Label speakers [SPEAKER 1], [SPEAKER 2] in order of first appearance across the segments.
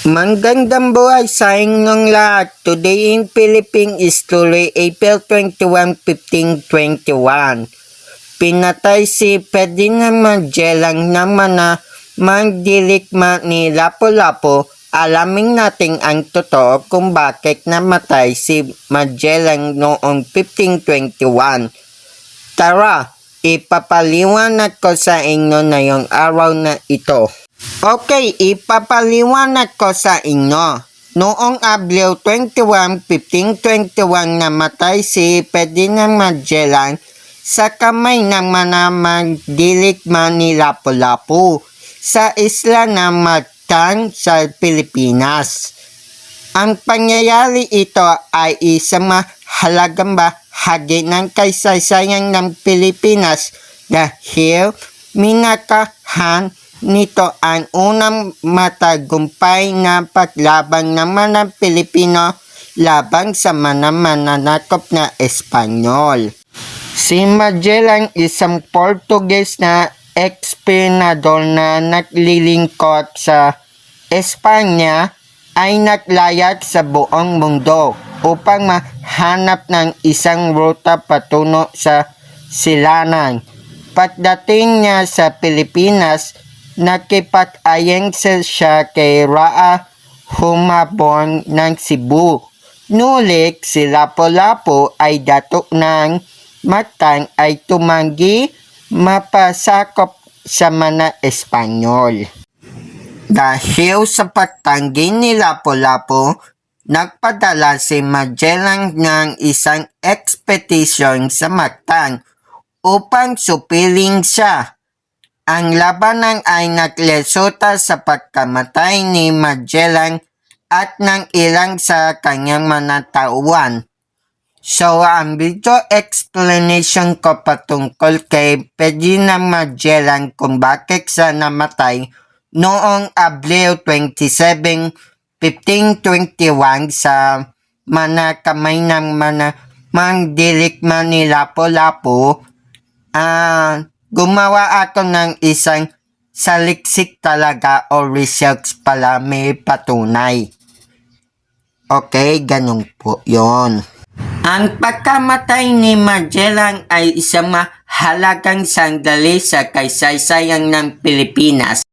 [SPEAKER 1] Magandang buhay sa inyong lahat. Today in Philippines is tuloy April 21, 1521. Pinatay si Ferdinand Magellan naman na magdilikma ni Lapu-Lapu. Alamin natin ang totoo kung bakit namatay si Magellan noong 1521. Tara, ipapaliwanag ko sa inyo na yung araw na ito. Okay, ipapaliwanag ko sa inyo. Noong Abril 21, 1521 namatay si Ferdinand Magellan sa kamay ng magdilikma ni Lapu-Lapu sa isla ng Mactan sa Pilipinas. Ang pangyayari ito ay isang mahalagang bahagi ng kasaysayan ng Pilipinas dahil minakahan nito ang unang matagumpay na paglaban ng mga Pilipino laban sa mga mananakop na Espanyol. Si Magellan, isang Portuguese na eksplorador na naglilingkod sa Espanya, ay naglayag sa buong mundo upang mahanap ng isang ruta patungo sa silangan. Pagdating niya sa Pilipinas, nakipag-alyansa siya kay Raa Humabon ng Cebu. Nulik si Lapu-Lapu ay dato ng Mactan ay tumanggi mapasakop sa mga Espanyol. Dahil sa pagtanggi ni Lapu-Lapu, nagpadala si Magellan ng isang ekspedisyon sa Mactan upang supiling siya. Ang labanan ay nagresulta sa pagkamatay ni Magellan at ng ilang sa kanyang mga tauhan. So, ang video explanation ko patungkol kay Ferdinand Magellan kung bakit siya namatay noong Abril 27, 1521 sa mga kamay ng mga magdilikma ni Lapu-Lapu. Gumawa ako ng isang saliksik talaga o research pala may patunay. Okay, ganun po yon. Ang pagkamatay ni Magellan ay isang mahalagang sandali sa kasaysayan ng Pilipinas.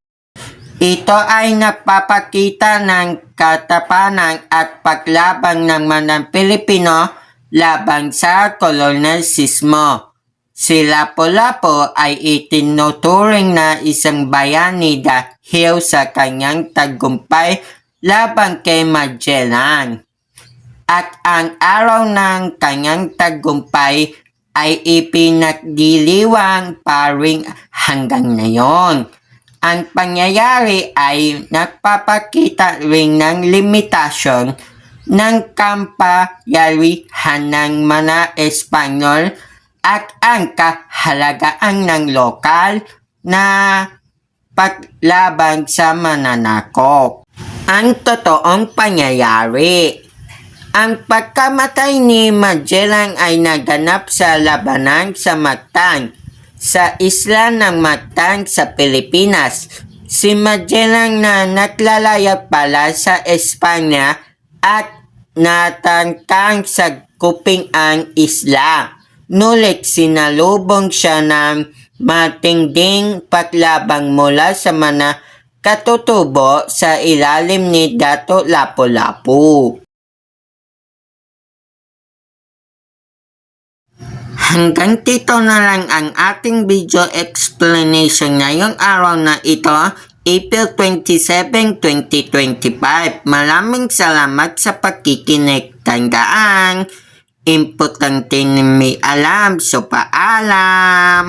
[SPEAKER 1] Ito ay nagpapakita ng katapangan at paglaban ng mga Pilipino laban sa kolonyalismo. Si Lapu-Lapu ay itinuturing na isang bayani dahil sa kanyang tagumpay laban kay Magellan. At ang araw ng kanyang tagumpay ay ipinagdiriwang pa rin hanggang ngayon. Ang pangyayari ay nagpapakita rin ng limitasyon ng kampayarihan ng mga Espanyol at ang kahalagaan ng lokal na paglaban sa mananakop. Ang totoong pangyayari. Ang pagkamatay ni Magellan ay naganap sa labanan sa Mactan, sa isla ng Mactan sa Pilipinas. Si Magellan na naglalayag pala sa Espanya at natangkang sagupin ang isla. Nulit sinalubong siya ng matinding paglabang mula sa mga katutubo sa ilalim ni Dato Lapu-Lapu. Hanggang dito na lang ang ating video explanation ngayong araw na ito, April 27, 2025. Maraming salamat sa pakikinig. Tandaan, importante na may alam, so paalam!